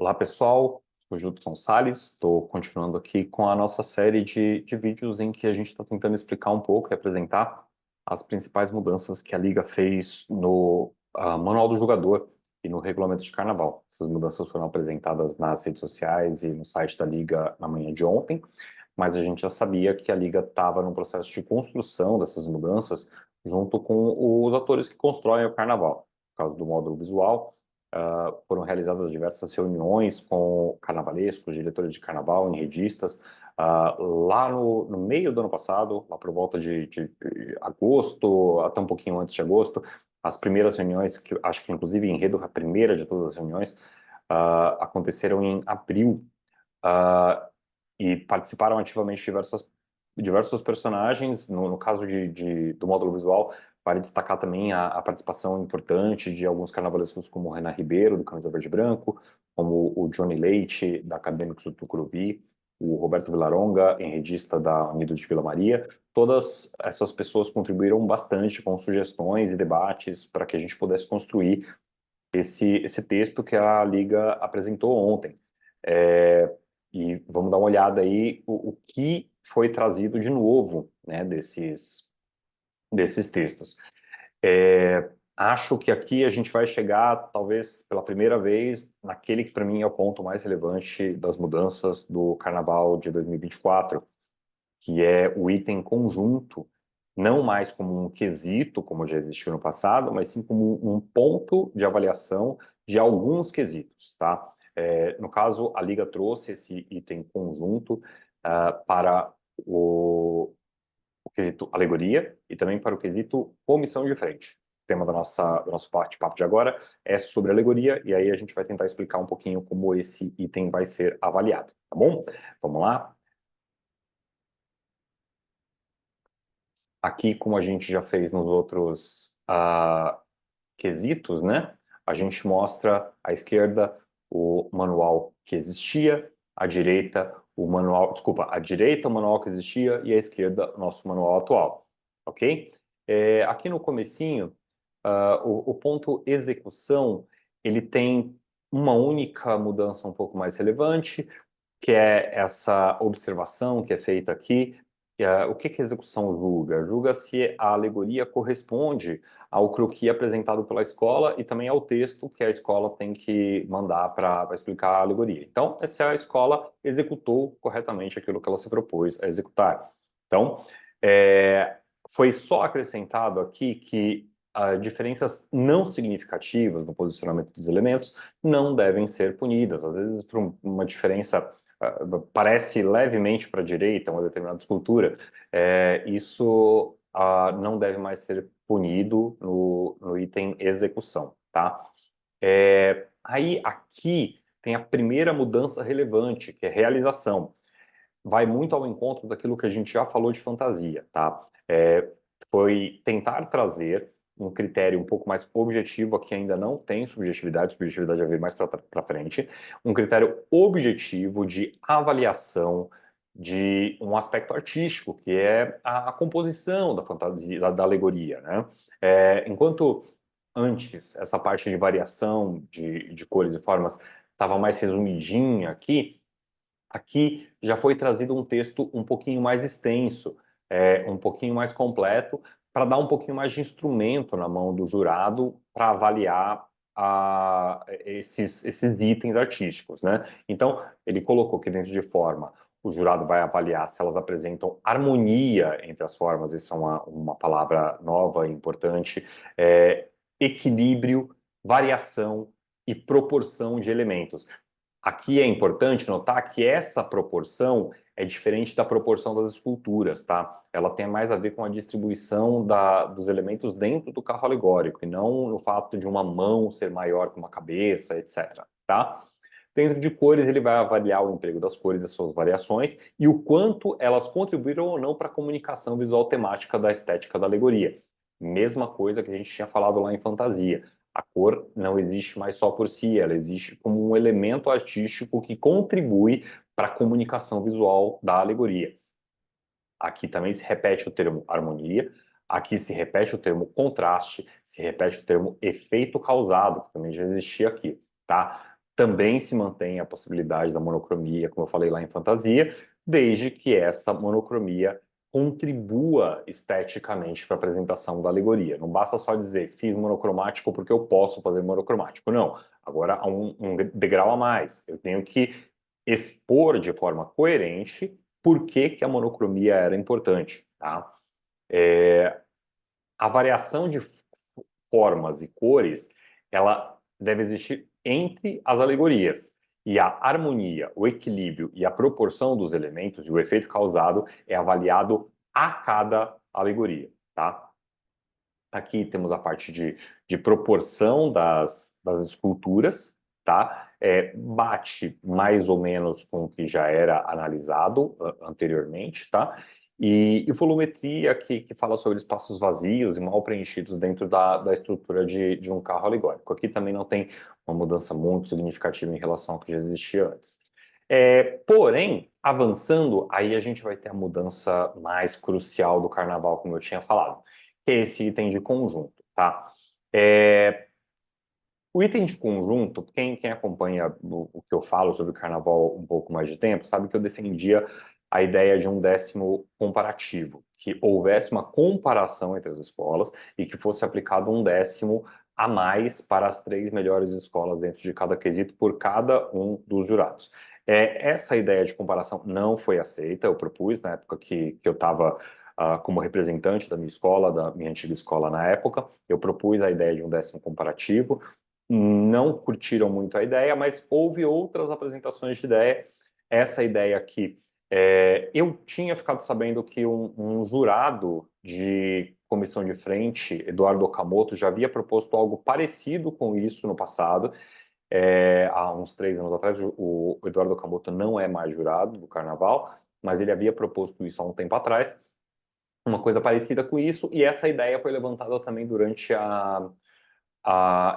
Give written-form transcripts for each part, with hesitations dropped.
Olá pessoal, sou Judson Salles, estou continuando aqui com a nossa série de vídeos em que a gente está tentando explicar um pouco e apresentar as principais mudanças que a Liga fez no Manual do Jogador e no Regulamento de Carnaval. Essas mudanças foram apresentadas nas redes sociais e no site da Liga na manhã de ontem, mas a gente já sabia que a Liga estava num processo de construção dessas mudanças junto com os atores que constroem o Carnaval. No caso do módulo visual, foram realizadas diversas reuniões com carnavalescos, diretores de carnaval, enredistas, lá no meio do ano passado, lá por volta de agosto, até um pouquinho antes de agosto, as primeiras reuniões, que acho que inclusive Enredo, a primeira de todas as reuniões, aconteceram em abril, uh, e participaram ativamente diversos personagens. No caso do módulo visual, vale destacar também a participação importante de alguns carnavalescos como o Renan Ribeiro, do Camisa Verde e Branco, como o Johnny Leite, da Acadêmicos do Tucuruvi, o Roberto Vilaronga, enredista da Unido de Vila Maria. Todas essas pessoas contribuíram bastante com sugestões e debates para que a gente pudesse construir esse texto que a Liga apresentou ontem. E vamos dar uma olhada aí o que foi trazido de novo, né, desses textos. Acho que aqui a gente vai chegar, talvez pela primeira vez, naquele que para mim é o ponto mais relevante das mudanças do Carnaval de 2024, que é o item conjunto, não mais como um quesito, como já existiu no passado, mas sim como um ponto de avaliação de alguns quesitos, tá? No caso, a Liga trouxe esse item conjunto para o quesito alegoria e também para o quesito comissão de frente. O tema do nosso bate-papo de agora é sobre alegoria, e aí a gente vai tentar explicar um pouquinho como esse item vai ser avaliado, tá bom? Vamos lá? Aqui, como a gente já fez nos outros quesitos, né? A gente mostra à esquerda o manual que existia, à direita o manual, desculpa, à direita o manual que existia e à esquerda o nosso manual atual, ok? Aqui no comecinho, o ponto execução, ele tem uma única mudança um pouco mais relevante, que é essa observação que é feita aqui. O que a execução julga? Julga se a alegoria corresponde ao croquis apresentado pela escola e também ao texto que a escola tem que mandar para explicar a alegoria. Então, se a escola executou corretamente aquilo que ela se propôs a executar. Então, foi só acrescentado aqui que diferenças não significativas no posicionamento dos elementos não devem ser punidas. Às vezes, por uma diferença parece levemente para a direita, uma determinada escultura, isso não deve mais ser punido no item execução, tá? Aí, aqui, tem a primeira mudança relevante, que é realização. Vai muito ao encontro daquilo que a gente já falou de fantasia, tá? Foi tentar trazer um critério um pouco mais objetivo, aqui ainda não tem subjetividade vai vir mais para frente, um critério objetivo de avaliação de um aspecto artístico, que é a composição da fantasia, da alegoria, né? Enquanto antes essa parte de variação de cores e formas estava mais resumidinha aqui já foi trazido um texto um pouquinho mais extenso, um pouquinho mais completo, para dar um pouquinho mais de instrumento na mão do jurado para avaliar esses itens artísticos, né? Então, ele colocou que dentro de forma, o jurado vai avaliar se elas apresentam harmonia entre as formas, isso é uma palavra nova e importante, equilíbrio, variação e proporção de elementos. Aqui é importante notar que essa proporção é diferente da proporção das esculturas, tá? Ela tem mais a ver com a distribuição dos elementos dentro do carro alegórico, e não no fato de uma mão ser maior que uma cabeça, etc, tá? Dentro de cores, ele vai avaliar o emprego das cores e suas variações e o quanto elas contribuíram ou não para a comunicação visual temática da estética da alegoria. Mesma coisa que a gente tinha falado lá em fantasia. A cor não existe mais só por si, ela existe como um elemento artístico que contribui para a comunicação visual da alegoria. Aqui também se repete o termo harmonia, aqui se repete o termo contraste, se repete o termo efeito causado, que também já existia aqui, tá? também se mantém a possibilidade da monocromia, como eu falei lá em fantasia, desde que essa monocromia contribua esteticamente para a apresentação da alegoria. Não basta só dizer, fiz monocromático porque eu posso fazer monocromático. Não. Agora há um degrau a mais. Eu tenho que expor de forma coerente por que que a monocromia era importante, tá? A variação de formas e cores, ela deve existir entre as alegorias. E a harmonia, o equilíbrio e a proporção dos elementos e o efeito causado é avaliado a cada alegoria, tá? Aqui temos a parte de proporção das esculturas, tá? Bate mais ou menos com o que já era analisado anteriormente, tá? E volumetria, que fala sobre espaços vazios e mal preenchidos dentro da estrutura de um carro alegórico. Aqui também não tem uma mudança muito significativa em relação ao que já existia antes. Porém, avançando, aí a gente vai ter a mudança mais crucial do carnaval, como eu tinha falado, que é esse item de conjunto, tá? O item de conjunto, quem acompanha o que eu falo sobre o carnaval um pouco mais de tempo, sabe que eu defendia a ideia de um décimo comparativo, que houvesse uma comparação entre as escolas e que fosse aplicado um décimo a mais para as 3 melhores escolas dentro de cada quesito por cada um dos jurados. Essa ideia de comparação não foi aceita, eu propus na época que eu estava como representante da minha escola, da minha antiga escola na época, eu propus a ideia de um décimo comparativo, não curtiram muito a ideia, mas houve outras apresentações de ideia. Essa ideia aqui, eu tinha ficado sabendo que um jurado de comissão de frente, Eduardo Okamoto, já havia proposto algo parecido com isso no passado. Há uns 3 anos atrás, o Eduardo Okamoto não é mais jurado do Carnaval, mas ele havia proposto isso há um tempo atrás, uma coisa parecida com isso, e essa ideia foi levantada também durante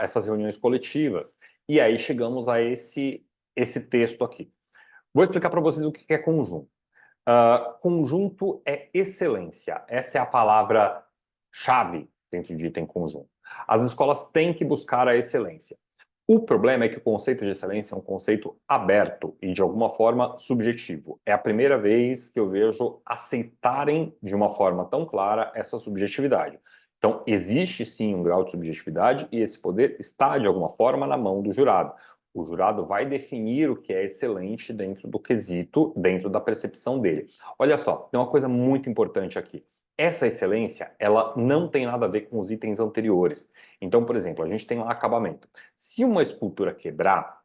essas reuniões coletivas. E aí chegamos a esse texto aqui. Vou explicar para vocês o que é conjunto. Conjunto é excelência. Essa é a palavra-chave dentro de item conjunto. As escolas têm que buscar a excelência. O problema é que o conceito de excelência é um conceito aberto e, de alguma forma, subjetivo. É a primeira vez que eu vejo aceitarem de uma forma tão clara essa subjetividade. Então, existe sim um grau de subjetividade e esse poder está, de alguma forma, na mão do jurado. O jurado vai definir o que é excelente dentro do quesito, dentro da percepção dele. Olha só, tem uma coisa muito importante aqui. Essa excelência, ela não tem nada a ver com os itens anteriores. Então, por exemplo, a gente tem lá acabamento. Se uma escultura quebrar,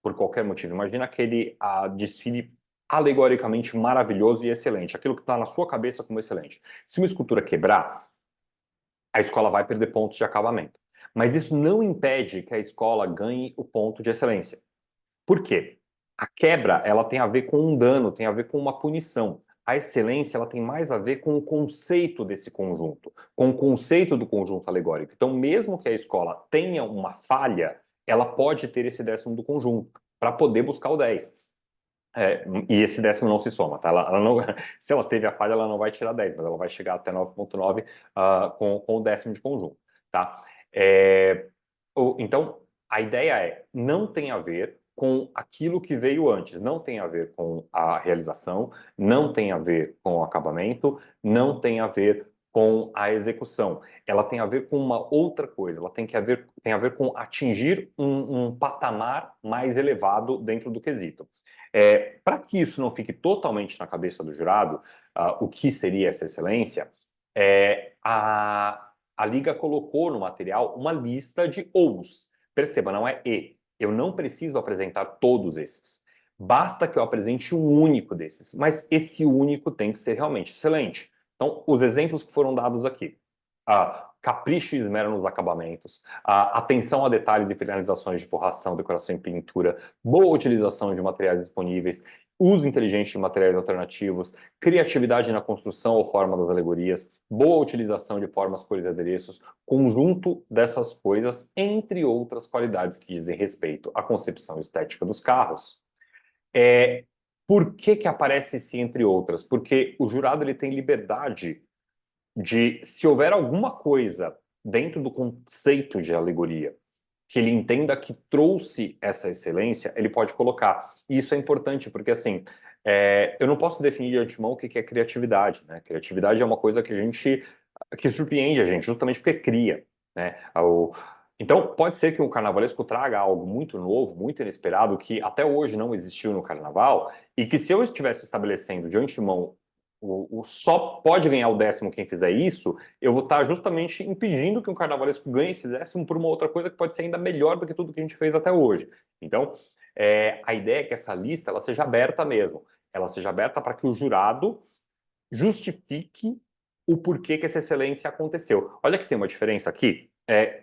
por qualquer motivo, imagina aquele desfile alegoricamente maravilhoso e excelente, aquilo que está na sua cabeça como excelente. Se uma escultura quebrar, a escola vai perder pontos de acabamento. Mas isso não impede que a escola ganhe o ponto de excelência. Por quê? A quebra, ela tem a ver com um dano, tem a ver com uma punição. A excelência, ela tem mais a ver com o conceito desse conjunto, com o conceito do conjunto alegórico. Então, mesmo que a escola tenha uma falha, ela pode ter esse décimo do conjunto para poder buscar o 10. E esse décimo não se soma, tá? Ela não, se ela teve a falha, ela não vai tirar 10, mas ela vai chegar até 9,9 com o décimo de conjunto, tá? Então, a ideia não tem a ver com aquilo que veio antes, não tem a ver com a realização, não tem a ver com o acabamento, não tem a ver com a execução. Ela tem a ver com uma outra coisa, ela tem a ver com atingir um patamar mais elevado dentro do quesito. Para que isso não fique totalmente na cabeça do jurado, o que seria essa excelência, a Liga colocou no material uma lista de ous. Perceba, não é e. Eu não preciso apresentar todos esses. Basta que eu apresente um único desses, mas esse único tem que ser realmente excelente. Então, os exemplos que foram dados aqui. Capricho e esmero nos acabamentos, atenção a detalhes e finalizações de forração, decoração e pintura, boa utilização de materiais disponíveis, uso inteligente de materiais alternativos, criatividade na construção ou forma das alegorias, boa utilização de formas, cores e adereços, conjunto dessas coisas, entre outras qualidades que dizem respeito à concepção estética dos carros. Por que aparece esse entre outras? Porque o jurado ele tem liberdade de, se houver alguma coisa dentro do conceito de alegoria que ele entenda que trouxe essa excelência, ele pode colocar. E isso é importante, porque assim, eu não posso definir de antemão o que é criatividade, né? Criatividade é uma coisa que surpreende a gente, justamente porque cria, né? Então, pode ser que o carnavalesco traga algo muito novo, muito inesperado, que até hoje não existiu no carnaval, e que se eu estivesse estabelecendo de antemão só pode ganhar o décimo quem fizer isso, eu vou estar justamente impedindo que um carnavalesco ganhe esse décimo por uma outra coisa que pode ser ainda melhor do que tudo que a gente fez até hoje. Então, a ideia é que essa lista ela seja aberta mesmo. Ela seja aberta para que o jurado justifique o porquê que essa excelência aconteceu. Olha que tem uma diferença aqui.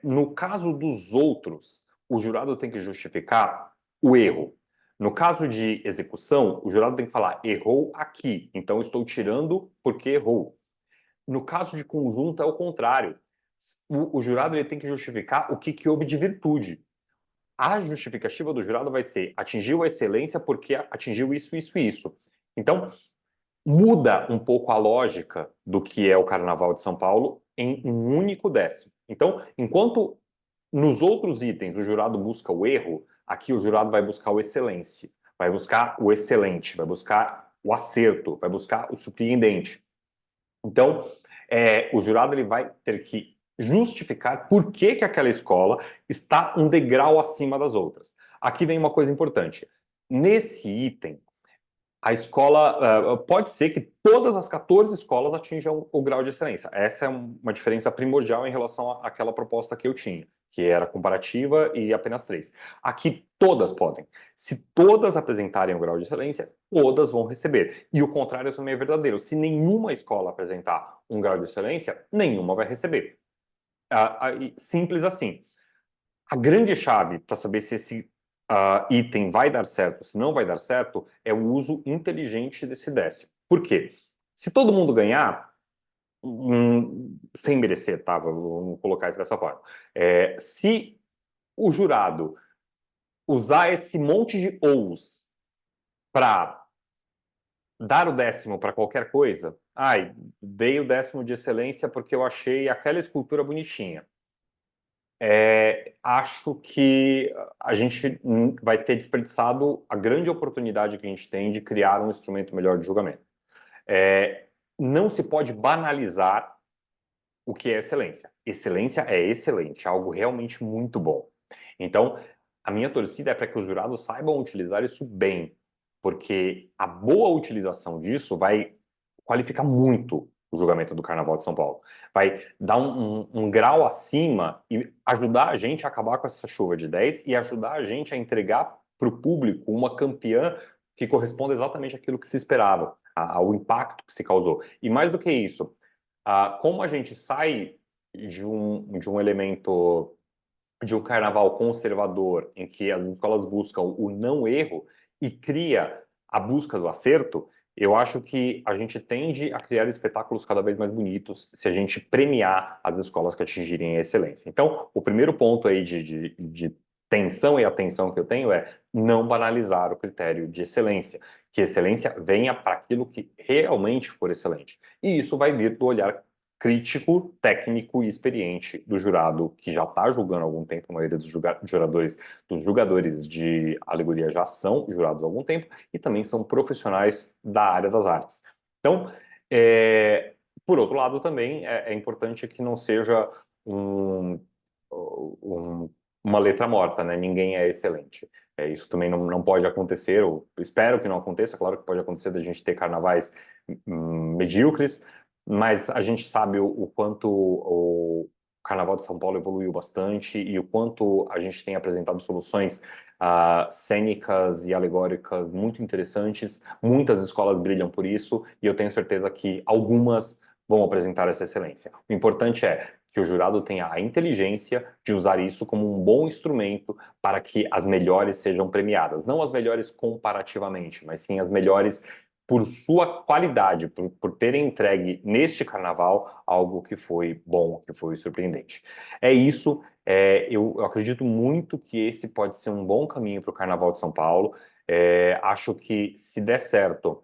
No caso dos outros, o jurado tem que justificar o erro. No caso de execução, o jurado tem que falar, errou aqui, então estou tirando porque errou. No caso de conjunto, é o contrário. O jurado ele tem que justificar o que houve de virtude. A justificativa do jurado vai ser, atingiu a excelência porque atingiu isso, isso e isso. Então, muda um pouco a lógica do que é o Carnaval de São Paulo em um único décimo. Então, enquanto nos outros itens o jurado busca o erro, aqui o jurado vai buscar o excelência, vai buscar o excelente, vai buscar o acerto, vai buscar o surpreendente. Então, o jurado ele vai ter que justificar por que aquela escola está um degrau acima das outras. Aqui vem uma coisa importante. Nesse item, a escola, pode ser que todas as 14 escolas atinjam o grau de excelência. Essa é uma diferença primordial em relação àquela proposta que eu tinha, que era comparativa e apenas 3. Aqui todas podem. Se todas apresentarem o grau de excelência, todas vão receber. E o contrário também é verdadeiro. Se nenhuma escola apresentar um grau de excelência, nenhuma vai receber. Simples assim. A grande chave para saber se esse item vai dar certo, se não vai dar certo, é o uso inteligente desse décimo. Por quê? Se todo mundo ganhar, sem merecer, tá? Vamos colocar isso dessa forma. Se o jurado usar esse monte de ous para dar o décimo para qualquer coisa, dei o décimo de excelência porque eu achei aquela escultura bonitinha. Acho que a gente vai ter desperdiçado a grande oportunidade que a gente tem de criar um instrumento melhor de julgamento. Não se pode banalizar o que é excelência. Excelência é excelente, é algo realmente muito bom. Então, a minha torcida é para que os jurados saibam utilizar isso bem, porque a boa utilização disso vai qualificar muito o julgamento do Carnaval de São Paulo. Vai dar um grau acima e ajudar a gente a acabar com essa chuva de 10 e ajudar a gente a entregar para o público uma campeã que corresponda exatamente àquilo que se esperava, ao impacto que se causou. E mais do que isso, como a gente sai de um elemento de um carnaval conservador em que as escolas buscam o não erro e cria a busca do acerto, eu acho que a gente tende a criar espetáculos cada vez mais bonitos se a gente premiar as escolas que atingirem a excelência. Então, o primeiro ponto aí de tensão e atenção que eu tenho é não banalizar o critério de excelência, que excelência venha para aquilo que realmente for excelente. E isso vai vir do olhar crítico, técnico e experiente do jurado, que já está julgando há algum tempo, a maioria dos julgadores de alegoria já são jurados há algum tempo, e também são profissionais da área das artes. Então, por outro lado, também é importante que não seja uma letra morta, né? Ninguém é excelente. Isso também não pode acontecer, eu espero que não aconteça, claro que pode acontecer da gente ter carnavais medíocres, mas a gente sabe o quanto o Carnaval de São Paulo evoluiu bastante e o quanto a gente tem apresentado soluções cênicas e alegóricas muito interessantes. Muitas escolas brilham por isso e eu tenho certeza que algumas vão apresentar essa excelência. O importante é que o jurado tenha a inteligência de usar isso como um bom instrumento para que as melhores sejam premiadas. Não as melhores comparativamente, mas sim as melhores por sua qualidade, por terem entregue neste carnaval algo que foi bom, que foi surpreendente. É isso, eu acredito muito que esse pode ser um bom caminho para o Carnaval de São Paulo. Acho que se der certo,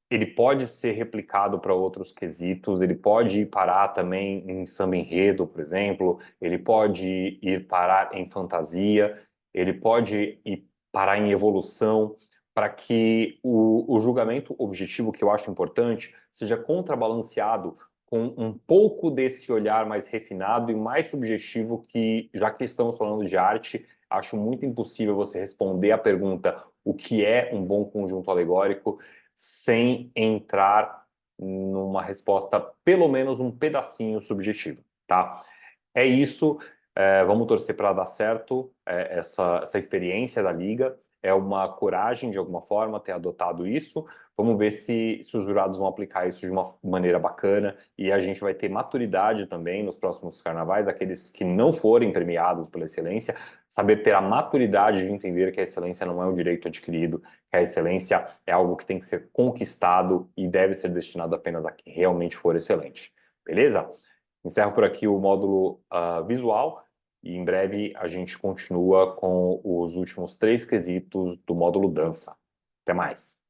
ele pode ser replicado para outros quesitos, ele pode ir parar também em samba enredo, por exemplo, ele pode ir parar em fantasia, ele pode ir parar em evolução, para que o julgamento objetivo, que eu acho importante, seja contrabalanceado com um pouco desse olhar mais refinado e mais subjetivo que, já que estamos falando de arte, acho muito impossível você responder a pergunta o que é um bom conjunto alegórico sem entrar numa resposta, pelo menos um pedacinho subjetiva, tá? É isso, vamos torcer para dar certo essa experiência da Liga, é uma coragem, de alguma forma, ter adotado isso, vamos ver se os jurados vão aplicar isso de uma maneira bacana e a gente vai ter maturidade também nos próximos carnavais, aqueles que não forem premiados pela excelência, saber ter a maturidade de entender que a excelência não é um direito adquirido, que a excelência é algo que tem que ser conquistado e deve ser destinado apenas a quem realmente for excelente. Beleza? Encerro por aqui o módulo visual e em breve a gente continua com os últimos 3 quesitos do módulo dança. Até mais!